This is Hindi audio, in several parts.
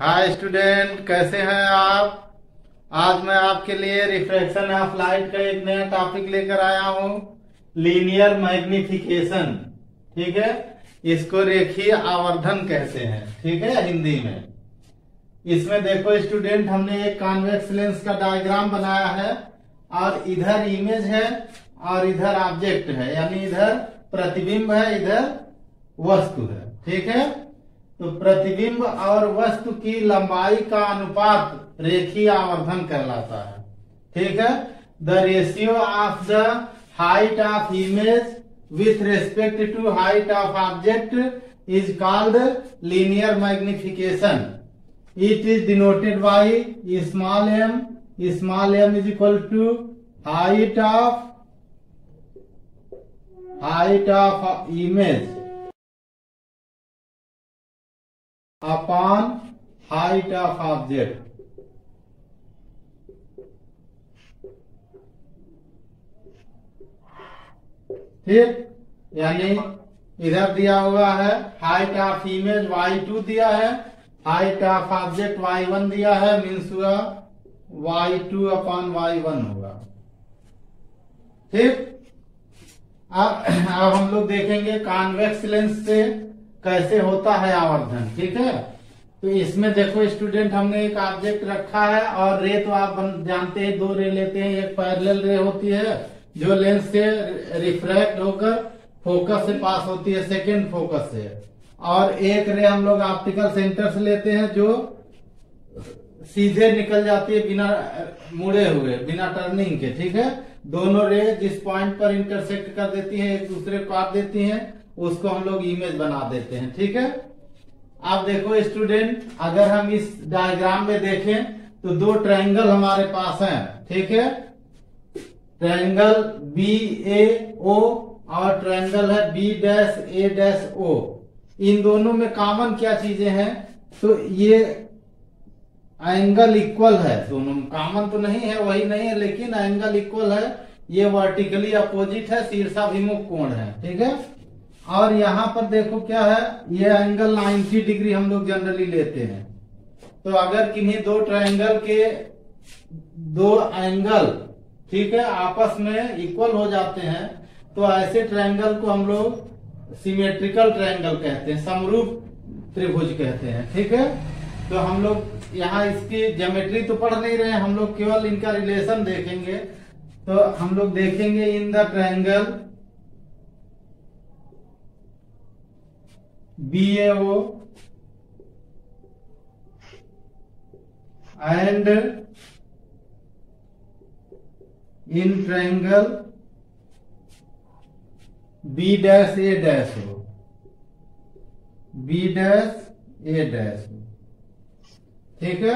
हाय स्टूडेंट, कैसे हैं आप। आज मैं आपके लिए रिफ्रैक्शन ऑफ लाइट का एक नया टॉपिक लेकर आया हूँ, लीनियर मैग्निफिकेशन। ठीक है, इसको रेखीय आवर्धन कहते हैं। ठीक है, हिंदी में। इसमें देखो स्टूडेंट, हमने एक कॉन्वेक्स लेंस का डायग्राम बनाया है और इधर इमेज है और इधर ऑब्जेक्ट है, यानी इधर प्रतिबिंब है, इधर वस्तु है। ठीक है, तो प्रतिबिंब और वस्तु की लंबाई का अनुपात रेखीय आवर्धन कहलाता है। ठीक है, the ratio of the height of image with respect to height of object is called linear magnification. It is denoted by small m is equal to height of image upon height of object। ठीक, यानी इधर दिया हुआ है हाइट ऑफ इमेज y2 दिया है, हाइट ऑफ ऑब्जेक्ट y1 दिया है, मीन्स हुआ y2 अपॉन y1 होगा। ठीक, अब हम लोग देखेंगे कॉन्वेक्स लेंस से कैसे होता है आवर्धन। ठीक है, तो इसमें देखो स्टूडेंट, हमने एक ऑब्जेक्ट रखा है और रे तो आप जानते हैं, दो रे लेते हैं। एक पैरेलल रे होती है जो लेंस से रिफ्रैक्ट होकर फोकस से पास होती है, सेकेंड फोकस से, और एक रे हम लोग ऑप्टिकल सेंटर से लेते हैं जो सीधे निकल जाती है बिना मुड़े हुए, बिना टर्निंग के। ठीक है, दोनों रे जिस पॉइंट पर इंटरसेक्ट कर देती है, एक दूसरे को काट देती हैं, उसको हम लोग इमेज बना देते हैं। ठीक है, आप देखो स्टूडेंट, अगर हम इस डायग्राम में देखें तो दो ट्रायंगल हमारे पास हैं। ठीक है, ट्रायंगल BAO और ट्रायंगल है B'A'O। इन दोनों में कॉमन क्या चीजें हैं, तो ये एंगल इक्वल है। दोनों में कॉमन तो नहीं है, वही नहीं है, लेकिन एंगल इक्वल है। ये वर्टिकली अपोजिट है, शीर्षाभिमुख कोण है। ठीक है, और यहाँ पर देखो क्या है, ये एंगल 90 डिग्री हम लोग जनरली लेते हैं। तो अगर किन्हीं दो ट्रायंगल के दो एंगल, ठीक है, आपस में इक्वल हो जाते हैं, तो ऐसे ट्रायंगल को हम लोग सिमेट्रिकल ट्रायंगल कहते हैं, समरूप त्रिभुज कहते हैं। ठीक है, तो हम लोग यहाँ इसकी ज्योमेट्री तो पढ़ नहीं रहे हैं, हम लोग केवल इनका रिलेशन देखेंगे। तो हम लोग देखेंगे in the triangle BAO and in triangle B'A'O। ठीक है,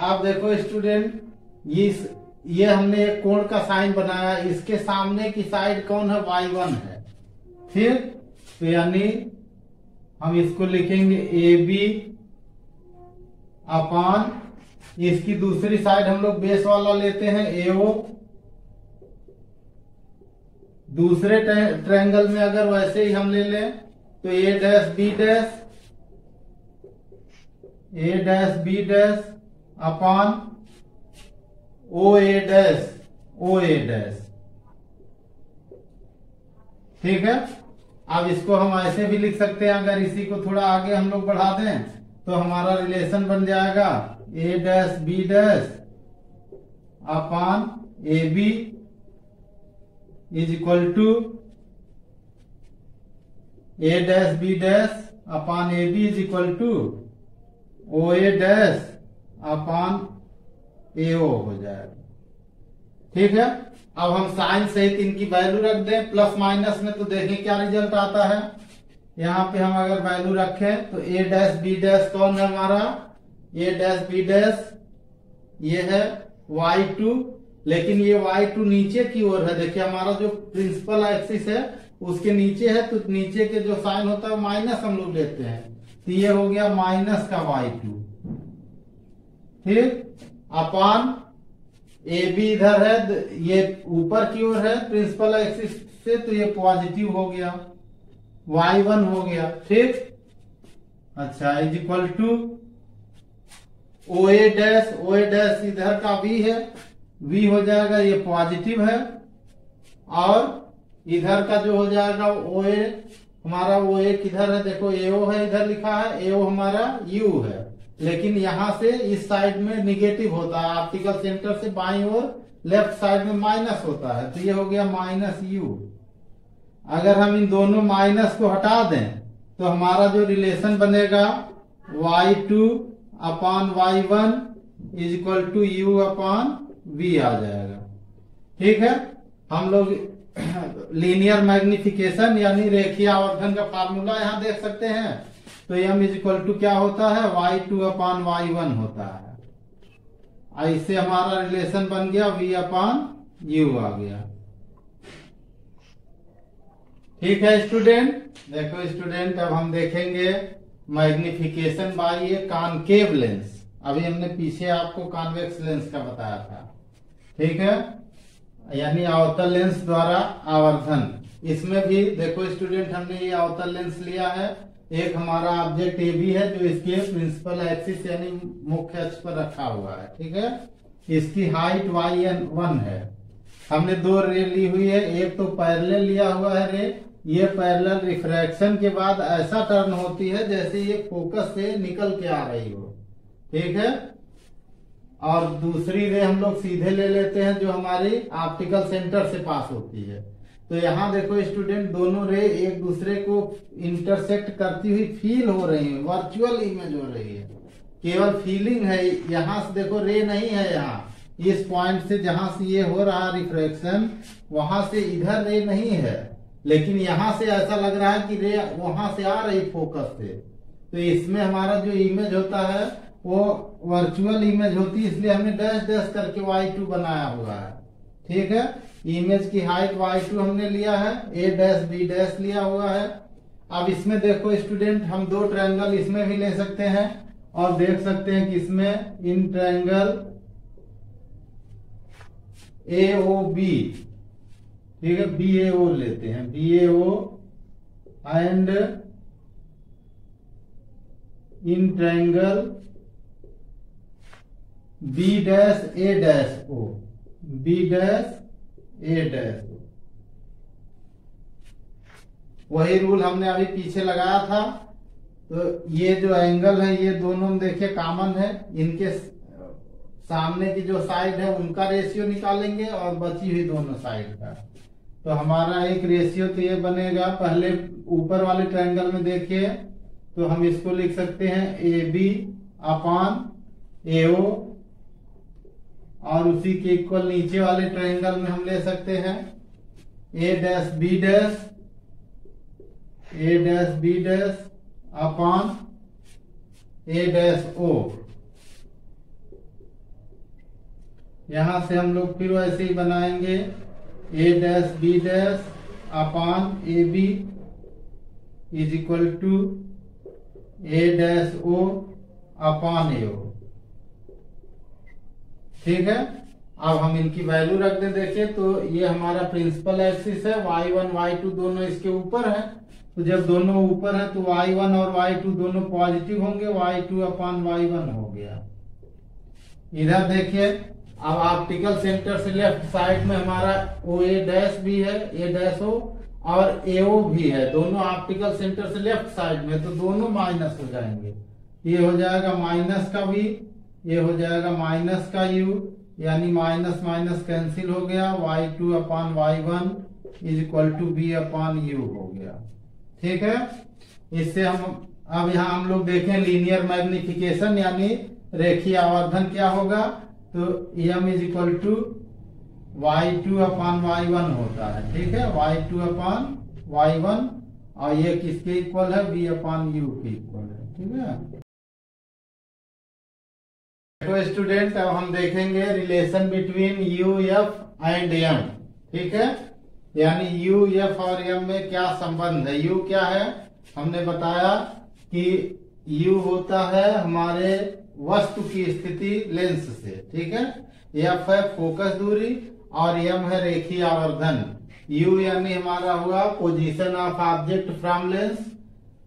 आप देखो स्टूडेंट, ये हमने एक कोण का साइन बनाया, इसके सामने की साइड कौन है, y1 है। फिर तो यानी हम इसको लिखेंगे AB अपॉन, इसकी दूसरी साइड हम लोग बेस वाला लेते हैं AO। दूसरे ट्रायंगल में अगर वैसे ही हम ले लें तो A' अपॉन OA'। ठीक है, अब इसको हम ऐसे भी लिख सकते हैं, अगर इसी को थोड़ा आगे हम लोग बढ़ा दें तो हमारा रिलेशन बन जाएगा A', B' upon AB is equal to A', B' upon AB is equal to OA' upon AO हो जाएगा। ठीक है, अब हम साइन सहित इनकी वैल्यू रख दें प्लस माइनस में, तो देखें क्या रिजल्ट आता है। यहाँ पे हम अगर वैल्यू रखें तो A', B' कौन है हमारा, A', B' ये है y2, लेकिन ये y2 नीचे की ओर है। देखिए हमारा जो प्रिंसिपल एक्सिस है उसके नीचे है, तो नीचे के जो साइन होता है माइनस हम लोग लेते हैं, तो ये हो गया माइनस का y2। ठीक, अपॉन AB इधर है, ये ऊपर की ओर है प्रिंसिपल एक्सिस से, तो ये पॉजिटिव हो गया, y1 हो गया। ठीक, अच्छा, is equal to O A dash इधर का V है, V हो जाएगा ये पॉजिटिव है, और इधर का जो हो जाएगा ओ ए, हमारा ओ ए किधर है, देखो एओ है, इधर लिखा है एओ हमारा U है, लेकिन यहां से इस साइड में निगेटिव होता है, ऑप्टिकल सेंटर से बाईं ओर लेफ्ट साइड में माइनस होता है, तो ये हो गया -U। अगर हम इन दोनों माइनस को हटा दें तो हमारा जो रिलेशन बनेगा y2 upon y1 is equal to U upon V आ जाएगा। ठीक है, हम लोग लीनियर मैग्निफिकेशन यानी रेखीय आवर्धन का फार्मूला यहाँ देख सकते हैं। तो m इज इक्वल टू क्या होता है, y2 अपॉन y1 होता है। ऐसे हमारा रिलेशन बन गया V अपॉन U आ गया। ठीक है स्टूडेंट, देखो स्टूडेंट अब हम देखेंगे magnification by a concave lens. अभी हमने पीछे आपको कॉन्वेक्स लेंस का बताया था, ठीक है, यानी अवतल लेंस द्वारा आवर्धन। इसमें भी देखो स्टूडेंट हमने ये अवतल लेंस लिया है, एक हमारा ऑब्जेक्ट ए बी है जो इसके प्रिंसिपल एक्सिस यानी मुख्य अक्ष पर रखा हुआ है। ठीक है, इसकी हाइट y1 है। हमने दो रे ली हुई है, एक तो पैरेलल लिया हुआ है रे, ये पैरेलल रिफ्रैक्शन के बाद ऐसा टर्न होती है जैसे ये फोकस से निकल के आ रही हो। ठीक है, और दूसरी रे हम लोग सीधे ले लेते हैं जो हमारी ऑप्टिकल सेंटर से पास होती है। तो यहाँ देखो स्टूडेंट दोनों रे एक दूसरे को इंटरसेक्ट करती हुई फील हो रही है, वर्चुअल इमेज हो रही है, केवल फीलिंग है। यहाँ से देखो रे नहीं है, यहाँ इस पॉइंट से जहां से ये हो रहा रिफ्रैक्शन वहां से इधर रे नहीं है, लेकिन यहाँ से ऐसा लग रहा है कि रे वहां से आ रही फोकस से। तो इसमें हमारा जो इमेज होता है वो वर्चुअल इमेज होती है, इसलिए हमने डैश डैश करके y2 बनाया हुआ है। ठीक है, इमेज की हाइट y2 हमने लिया है, a डैश b डैश लिया हुआ है। अब इसमें देखो स्टूडेंट हम दो ट्रायंगल इसमें भी ले सकते हैं और देख सकते हैं कि इसमें इन ट्रायंगल AOB, ठीक है, BAO लेते हैं, BAO and in triangle B dash A dash O, B dash A dash O। वही रूल हमने अभी पीछे लगाया था। तो ये जो एंगल है ये दोनों में देखिए कॉमन है, इनके सामने की जो साइड है उनका रेशियो निकालेंगे और बची हुई दोनों साइड का। तो हमारा एक रेशियो तो ये बनेगा, पहले ऊपर वाले ट्रायंगल में देखिए तो हम इसको लिख सकते हैं AB अपॉन AO, और उसी के इक्वल नीचे वाले ट्रायंगल में हम ले सकते हैं A dash B dash, A dash B dash upon A dash O। यहां से हम लोग फिर वैसे ही बनाएंगे A dash B dash upon AB is equal to A dash O upon AO। ठीक है, अब हम इनकी वैल्यू रख दें। देखिए तो ये हमारा प्रिंसिपल एक्सिस है, y1 y2 दोनों इसके ऊपर है। तो जब दोनों ऊपर है तो y1 और y2 दोनों पॉजिटिव होंगे, y2 अपॉन y1 हो गया। इधर देखिए अब ऑप्टिकल सेंटर से लेफ्ट साइड में हमारा OA डैश भी है, A डैश O, और AO भी है, दोनों ऑप्टिकल सेंटर से लेफ्ट साइड में, तो दोनों माइनस हो जाएंगे। ये हो जाएगा माइनस का V, ये हो जाएगा माइनस का U, यानी माइनस माइनस कैंसिल हो गया, y2 upon y1 is equal to B upon U हो गया। ठीक है, इससे हम अब यहाँ हम लोग देखें लीनियर मैग्निफिकेशन यानी रेखीय आवर्धन क्या होगा। तो m is equal to y2 upon y1 होता है। ठीक है, y2 अपॉन y1, और ये किसके इक्वल है, B अपॉन U के इक्वल है। ठीक है, तो स्टूडेंट अब हम देखेंगे relation between U, F and M। ठीक है, यानी U, F और M में क्या संबंध है। U क्या है, हमने बताया कि U होता है हमारे वस्तु की स्थिति लेंस से। ठीक है, F है फोकस दूरी और M है रेखीय आवर्धन। U यानी हमारा हुआ position of object from lens,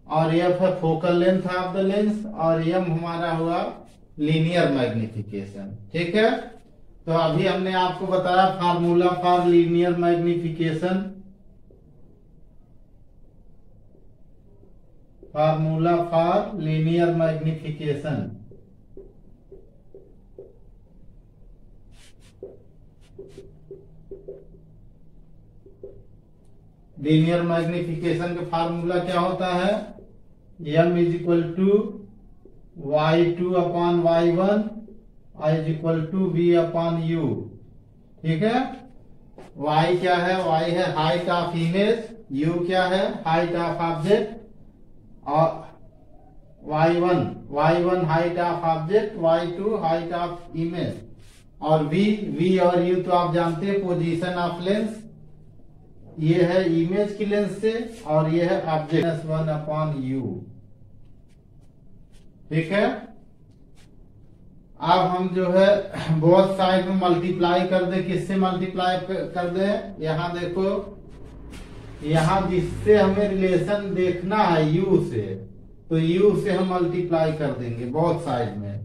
और F है focal length of the lens, और M हमारा हुआ लीनियर मैग्निफिकेशन। ठीक है, तो अभी हमने आपको बताया formula for linear magnification. Formula for linear magnification. Linear magnification का फार्मूला क्या होता है? m is equal to y2 upon y1 is equal to v upon u। ठीक है, y क्या है? y है हाइट ऑफ इमेज, u क्या है? हाइट ऑफ ऑब्जेक्ट, और y1 height of object, y2 height of image, और v और u तो आप जानते हैं पोजीशन ऑफ लेंस। ये है इमेज की लेंस से और ये है ऑब्जेक्ट 1 अपॉन u। ठीक है, अब हम जो है बोथ साइड में मल्टीप्लाई कर दे। किससे मल्टीप्लाई कर दे? यहाँ देखो, यहाँ जिससे हमें रिलेशन देखना है u से, तो u से हम मल्टीप्लाई कर देंगे बोथ साइड में।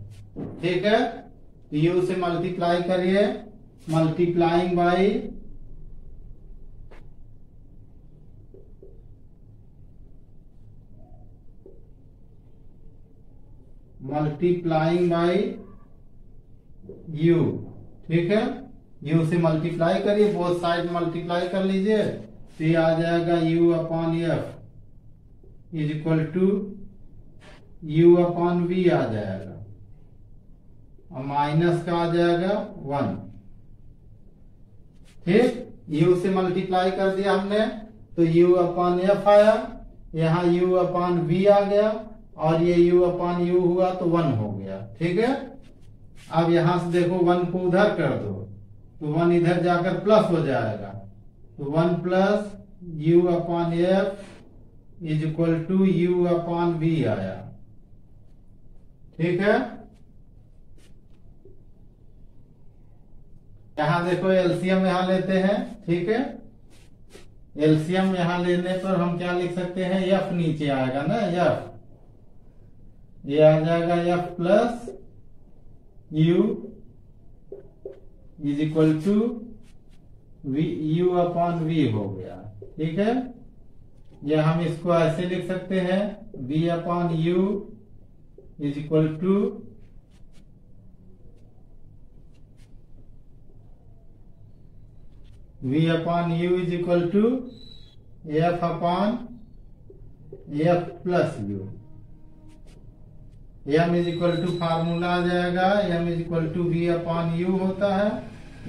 ठीक है, u से मल्टीप्लाई करिए, मल्टीप्लाइंग बाई u। ठीक है, u से मल्टीप्लाई करिए, बोथ साइड मल्टीप्लाई कर लीजिए, तो ये आ जाएगा u upon f is equal to u upon v आ जाएगा, और माइनस का आ जाएगा 1। ठीक, u से मल्टीप्लाई कर दिया हमने, तो u अपॉन f आया, यहाँ u अपॉन v आ गया, और ये u अपॉन u हुआ तो 1 हो गया। ठीक है, अब यहां से देखो 1 को उधर कर दो, तो 1 इधर जाकर प्लस हो जाएगा, तो 1 plus u upon f is equal to u upon v आया। ठीक है, यहां देखो एलसीएम यहां लेते हैं। ठीक है, एलसीएम यहां लेने पर हम क्या लिख सकते हैं? f नीचे आएगा ना, f ये आ जाएगा f plus u is equal to u upon v हो गया। ठीक है, या हम इसको ऐसे लिख सकते हैं v upon u is equal to v upon u is equal to f upon f plus u। m is equal to formula आ जाएगा, m is equal to v upon u होता है,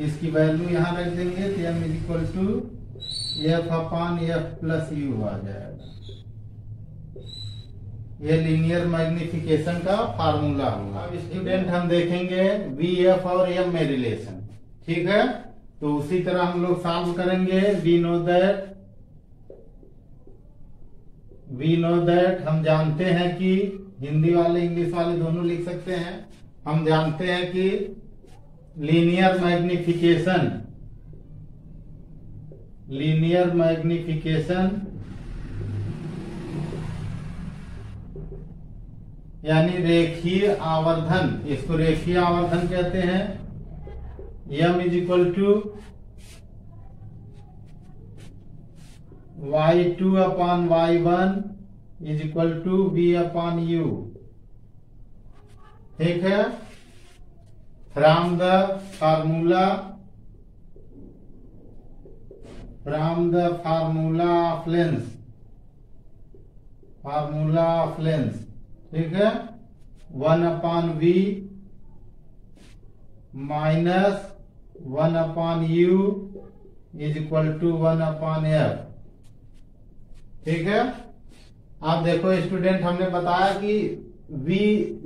इसकी वैल्यू यहाँ रख देंगे, तो m is equal to f upon f plus u आ जाएगा। ये लीनियर मैग्निफिकेशन का फार्मूला होगा। अब स्टूडेंट हम देखेंगे v f और m में रिलेशन। ठीक है, तो उसी तरह हम लोग सॉल्व करेंगे। वी नो दैट हम जानते हैं कि हिंदी वाले इंग्लिश वाले दोनों लिख सकते हैं। हम जानते हैं कि लीनियर मैग्निफिकेशन यानी रेखीय आवर्धन, इसको रेखीय आवर्धन कहते हैं। m is equal to y2 upon y1 is equal to v upon u। ठीक है, from the formula of lens. ठीक है, 1 upon v minus 1 upon u is equal to 1 upon f। ठीक है, आप देखो स्टूडेंट, हमने बताया कि v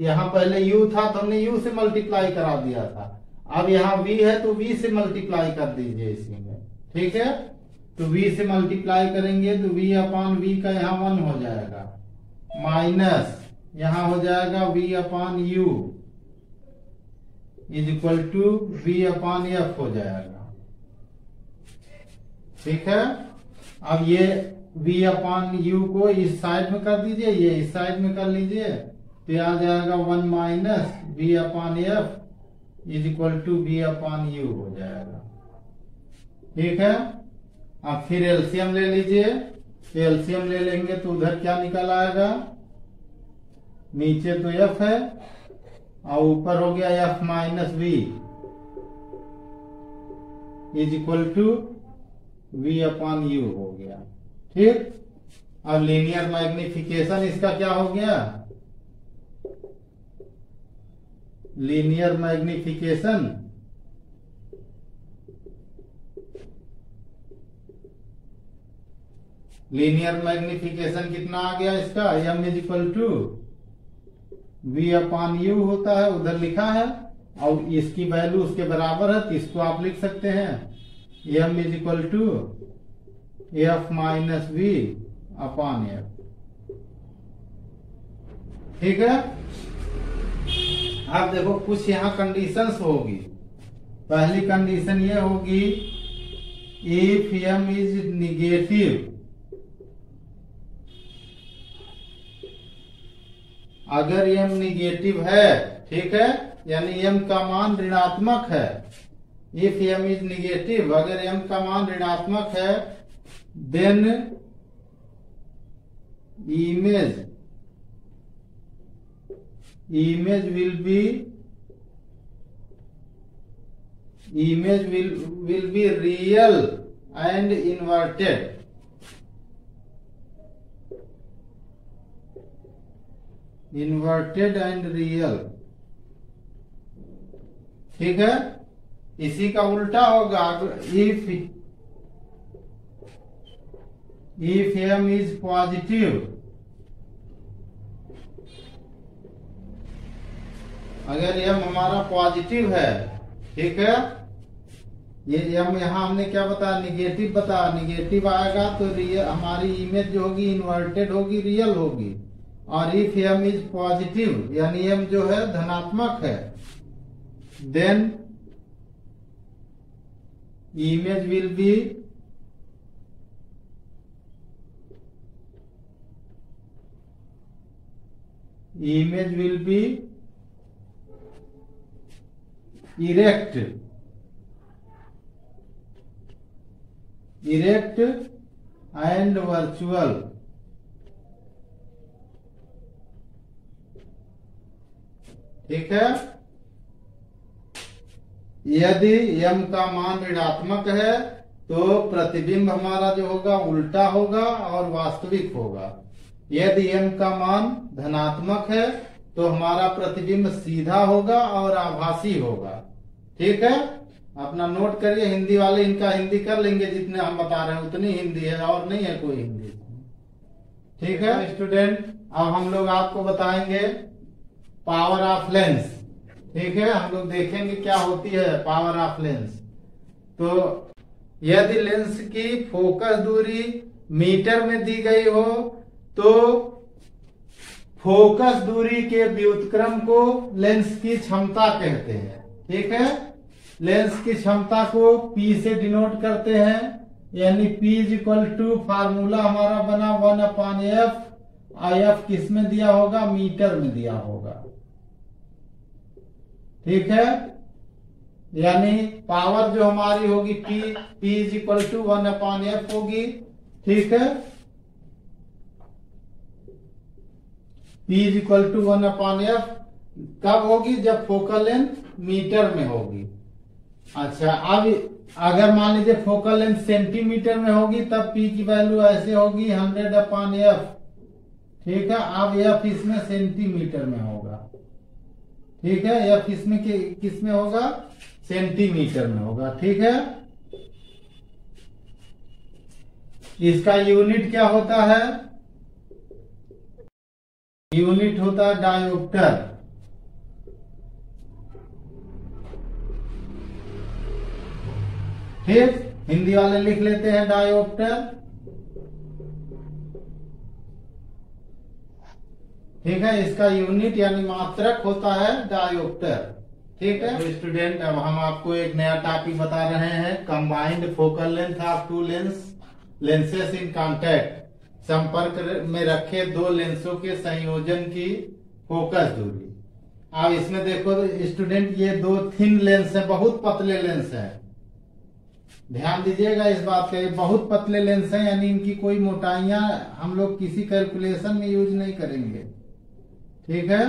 यहाँ पहले u था तो हमने u से मल्टीप्लाई करा दिया था। अब यहाँ v है तो v से मल्टीप्लाई कर दीजिए इसी में। ठीक है, तो v से मल्टीप्लाई करेंगे तो v अपॉन v का यहाँ 1 हो जाएगा, माइनस यहाँ हो जाएगा v upon u is equal to v upon f हो जाएगा। ठीक है, अब ये v अपॉन u को इस साइड में कर दीजिए, ये इस साइड में कर लीजिए, तो आ जाएगा 1 minus B upon F is equal to B upon U हो जाएगा। ठीक है, अब फिर एलसीएम ले लीजिए। एलसीएम ले लेंगे तो उधर क्या निकल आएगा, नीचे तो एफ है और ऊपर हो गया F minus B is equal to V upon U हो गया। ठीक, अब लीनियर मैग्निफिकेशन इसका क्या हो गया, लीनियर मैग्निफिकेशन कितना आ गया इसका, M is equal to V upon U होता है, उधर लिखा है, और इसकी वैल्यू उसके बराबर है तो इसको आप लिख सकते हैं M is equal to F minus V upon F. ठीक है, आप देखो कुछ यहाँ कंडीशंस होगी। पहली कंडीशन ये होगी इफ एम इज निगेटिव, अगर एम निगेटिव है, ठीक है, यानी एम का मान ऋणात्मक है। इफ एम इज निगेटिव, अगर एम का मान ऋणात्मक है, then image will be real and inverted। Inverted and real. ठीक है, इसी का उल्टा होगा, इफ एम इज पॉजिटिव, अगर एम हमारा पॉजिटिव है, ठीक है, ये एम यहाँ हमने क्या बताया, निगेटिव बताया, निगेटिव आएगा तो हमारी इमेज जो होगी इन्वर्टेड होगी, रियल होगी। और इफ एम इज पॉजिटिव, यानी एम जो है धनात्मक है, then image will be erect and virtual. ठीक है, यदि m का मान ऋणात्मक है तो प्रतिबिंब हमारा जो होगा उल्टा होगा और वास्तविक होगा। यदि m का मान धनात्मक है तो हमारा प्रतिबिंब सीधा होगा और आभासी होगा। ठीक है, अपना नोट करिए, हिंदी वाले इनका हिंदी कर लेंगे, जितने हम बता रहे हैं उतनी हिंदी है और नहीं है कोई हिंदी। ठीक है स्टूडेंट, अब हम लोग आपको बताएंगे पावर ऑफ लेंस। ठीक है, हम लोग देखेंगे क्या होती है पावर ऑफ लेंस। तो यदि लेंस की फोकस दूरी मीटर में दी गई हो तो फोकस दूरी के व्युत्क्रम को लेंस की क्षमता कहते हैं। ठीक है, लेंस की क्षमता को P से डिनोट करते हैं, यानी P is equal to formula हमारा बना 1/f। F किस में दिया होगा, मीटर में दिया होगा। ठीक है, यानी पावर जो हमारी होगी P is equal to 1/f होगी। ठीक है, P is equal to 1/f कब होगी, जब फोकल लेंथ मीटर में होगी। अच्छा, अब अगर मान लीजिए फोकल लेंथ सेंटीमीटर में होगी तब P की वैल्यू ऐसे होगी 100/f। ठीक है, अब F इसमें सेंटीमीटर में होगा। ठीक है, F इसमें किस में होगा, सेंटीमीटर में होगा। ठीक है, इसका यूनिट क्या होता है, यूनिट होता है डायोप्टर। ठीक, हिंदी वाले लिख लेते हैं डायोप्टर। ठीक है, इसका यूनिट यानी मात्रक होता है डायोप्टर। ठीक है तो स्टूडेंट, अब हम आपको एक नया टॉपिक बता रहे हैं, combined focal length of two lenses in contact. संपर्क में रखे दो लेंसों के संयोजन की फोकस दूरी। अब इसमें देखो स्टूडेंट, ये दो थिन लेंस है, बहुत पतले लेंस है, ध्यान दीजिएगा इस बात पे, बहुत पतले लेंस हैं, यानी इनकी कोई मोटाइयां हम लोग किसी कैलकुलेशन में यूज नहीं करेंगे, ठीक है।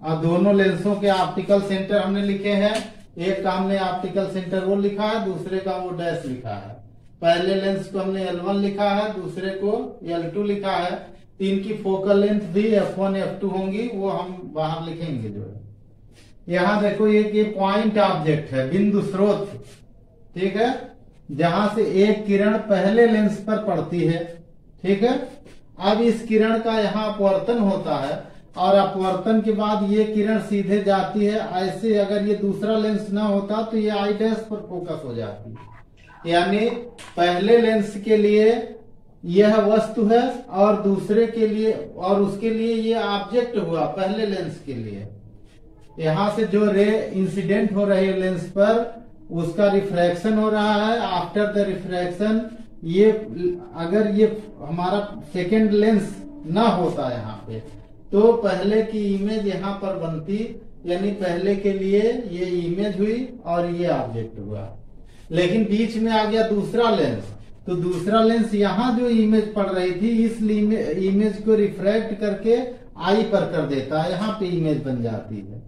और दोनों लेंसों के ऑप्टिकल सेंटर हमने लिखे हैं, एक का हमने ऑप्टिकल सेंटर वो लिखा है, दूसरे का वो डैश लिखा है। पहले लेंस को हमने L1 लिखा है, दूसरे को L2 लिखा है। तो इनकी फोकल लेंथ भी F1 F2 होंगी, वो हम बाहर लिखेंगे जो है। यहाँ देखो ये पॉइंट ऑब्जेक्ट है, बिंदु स्रोत, ठीक है, जहां से एक किरण पहले लेंस पर पड़ती है, ठीक है। अब इस किरण का यहाँ अपवर्तन होता है और अपवर्तन के बाद ये किरण सीधे जाती है ऐसे। अगर ये दूसरा लेंस ना होता तो ये आई डैश पर फोकस हो जाती, यानी पहले लेंस के लिए यह वस्तु है और दूसरे के लिए और उसके लिए ये ऑब्जेक्ट हुआ पहले लेंस के लिए। यहां से जो रे इंसिडेंट हो रही है लेंस पर, उसका रिफ्रैक्शन हो रहा है। आफ्टर द रिफ्रैक्शन, ये अगर ये हमारा सेकेंड लेंस ना होता यहाँ पे, तो पहले की इमेज यहाँ पर बनती, यानी पहले के लिए ये इमेज हुई और ये ऑब्जेक्ट हुआ। लेकिन बीच में आ गया दूसरा लेंस, तो दूसरा लेंस यहाँ जो इमेज पड़ रही थी, इस इमेज को रिफ्रैक्ट करके आई पर कर देता है, यहाँ पे इमेज बन जाती है,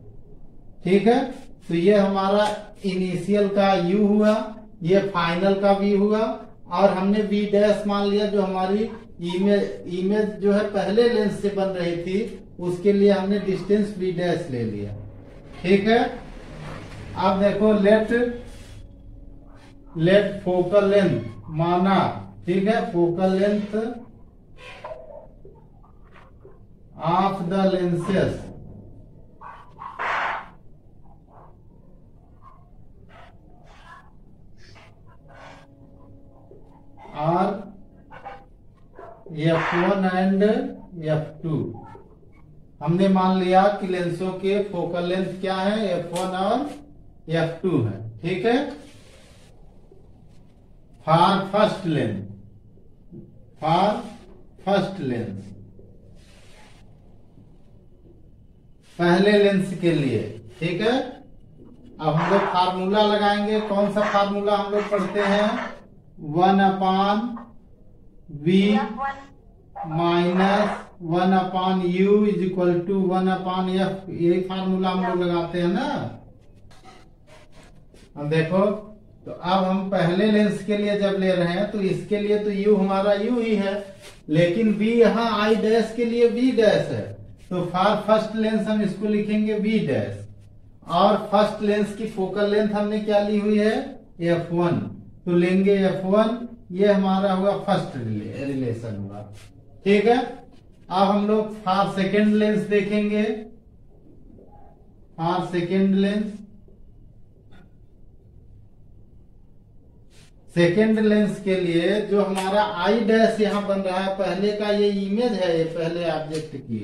ठीक है। तो ये हमारा इनिशियल का U हुआ, ये फाइनल का V हुआ, और हमने V डैश मान लिया जो हमारी इमेज जो है पहले लेंस से बन रही थी, उसके लिए हमने डिस्टेंस V डैश ले लिया, ठीक है। अब देखो लेट फोकल लेंथ माना, ठीक है, focal length of the lenses और F1 एंड F2। हमने मान लिया कि लेंसों के फोकल लेंथ क्या है, F1 और F2 है, ठीक है। फॉर फर्स्ट लेंस, पहले लेंस के लिए, ठीक है। अब हम लोग फार्मूला लगाएंगे। कौन सा फार्मूला हम लोग पढ़ते हैं? 1/V minus 1/U is equal to 1/F। यही फार्मूला हम लोग लगाते हैं ना। अब देखो, तो अब हम पहले लेंस के लिए जब ले रहे हैं तो इसके लिए तो U हमारा U ही है, लेकिन V यहाँ आई डैश के लिए V डैश है, तो फॉर फर्स्ट लेंस हम इसको लिखेंगे V डैश। और फर्स्ट लेंस की फोकल लेंथ हमने क्या ली हुई है? F1, तो लेंगे F1। ये हमारा हुआ फर्स्ट रिलेशन हुआ, ठीक है। अब हम लोग फॉर सेकेंड लेंस देखेंगे। फॉर सेकेंड लेंस के लिए जो हमारा आई डैश यहाँ बन रहा है, पहले का ये इमेज है, ये पहले ऑब्जेक्ट की,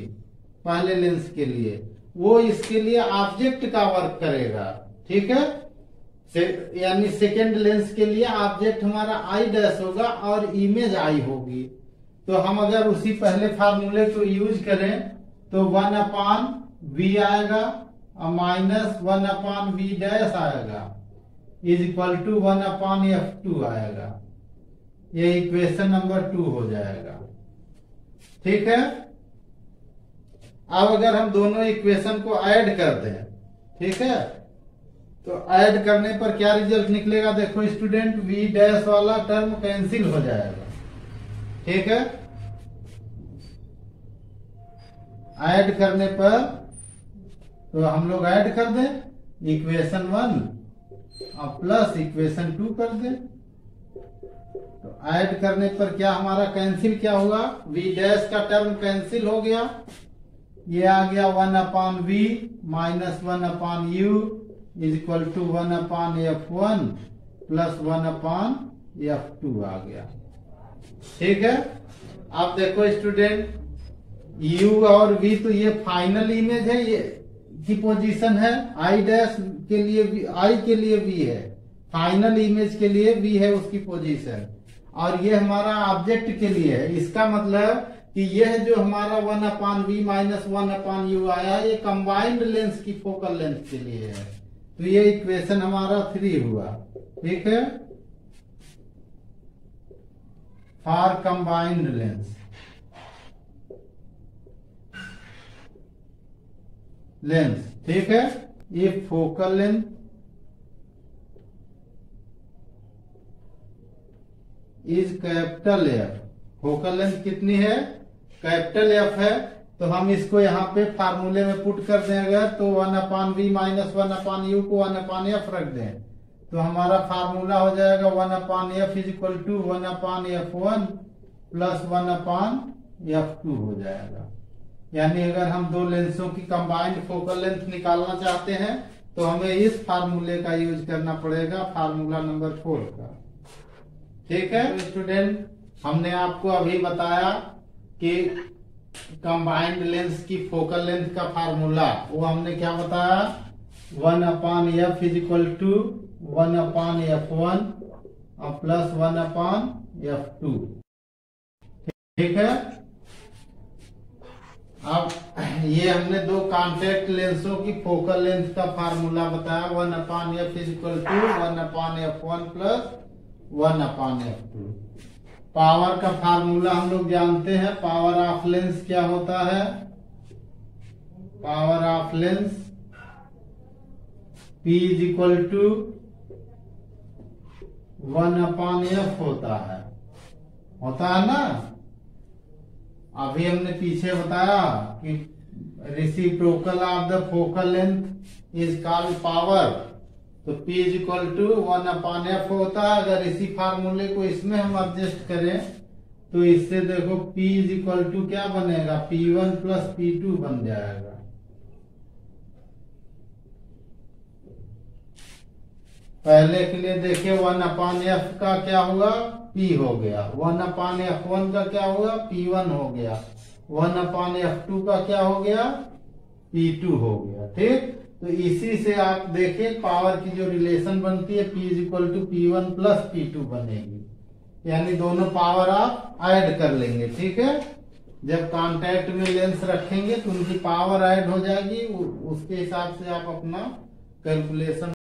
पहले लेंस के लिए, वो इसके लिए ऑब्जेक्ट का वर्क करेगा, ठीक है। यानी सेकेंड लेंस के लिए ऑब्जेक्ट हमारा आई डैश होगा और इमेज आई होगी। तो हम अगर उसी पहले फार्मूले को यूज करें तो 1/V आएगा और माइनस 1/V डैश आएगा इज इक्वल टू 1/F2 आएगा। ये इक्वेशन नंबर 2 हो जाएगा, ठीक है। अब अगर हम दोनों इक्वेशन को ऐड कर दें, ठीक है, तो ऐड करने पर क्या रिजल्ट निकलेगा? देखो स्टूडेंट, V डैश वाला टर्म कैंसिल हो जाएगा, ठीक है। ऐड करने पर तो हम लोग ऐड कर दें इक्वेशन 1 और प्लस इक्वेशन 2 कर दें। तो ऐड करने पर क्या हमारा कैंसिल क्या हुआ? V डैश का टर्म कैंसिल हो गया, ये आ गया 1/V minus 1/U is equal to 1/F1 plus 1/F2 आ गया, ठीक है। अब देखो स्टूडेंट, U और V तो ये फाइनल इमेज है, ये की पोजीशन है। आई डैश के लिए आई के लिए V है, फाइनल इमेज के लिए V है उसकी पोजीशन, और ये हमारा ऑब्जेक्ट के लिए है। इसका मतलब कि यह जो हमारा 1/v माइनस 1/u आया, ये कंबाइंड लेंस की फोकल लेंथ के लिए है। तो ये इक्वेशन हमारा 3 हुआ। ठीक है, फॉर कंबाइंड लेंस। ठीक है, ये focal length is capital F. Focal length कितनी है? कैपिटल एफ है। तो हम इसको यहाँ पे फार्मूले में पुट कर दें अगर, तो 1/v माइनस 1/u को 1/f रख दें, तो हमारा फार्मूला हो जाएगा 1/f is equal to 1/f1 plus 1/f2 हो जाएगा। यानी अगर हम दो लेंसों की कंबाइंड फोकल लेंथ निकालना चाहते हैं तो हमें इस फार्मूले का यूज करना पड़ेगा, फार्मूला नंबर 4 का। ठीक है तो स्टूडेंट, हमने आपको अभी बताया कि कंबाइंड लेंस की फोकल लेंथ का फार्मूला, वो हमने क्या बताया, 1/f is equal to 1/f1 plus 1/f2। ठीक है, अब ये हमने दो कॉन्टैक्ट लेंसों की फोकल लेंथ का फार्मूला बताया, 1/f is equal to 1/f1 plus 1/f2। Power का फार्मूला हम लोग जानते हैं, पावर ऑफ लेंस क्या होता है, power of lens P is equal to 1/f होता है ना। अभी हमने पीछे बताया कि reciprocal of the focal length is called power, तो P is equal to 1/f होता है। अगर इसी फार्मूले को इसमें हम एडजस्ट करें तो इससे देखो P इज इक्वल टू क्या बनेगा, P1 प्लस P2 बन जाएगा। पहले के लिए देखिए 1/f का क्या हुआ, P हो गया, 1/f1 का क्या हुआ, P1 हो गया, 1/f2 का क्या हो गया, P2 हो गया। ठीक, तो इसी से आप देखिए पावर की जो रिलेशन बनती है P is equal to P1 plus P2 बनेगी, यानी दोनों पावर आप ऐड कर लेंगे। ठीक है, जब कांटेक्ट में लेंस रखेंगे तो उनकी पावर ऐड हो जाएगी, उसके हिसाब से आप अपना कैलकुलेशन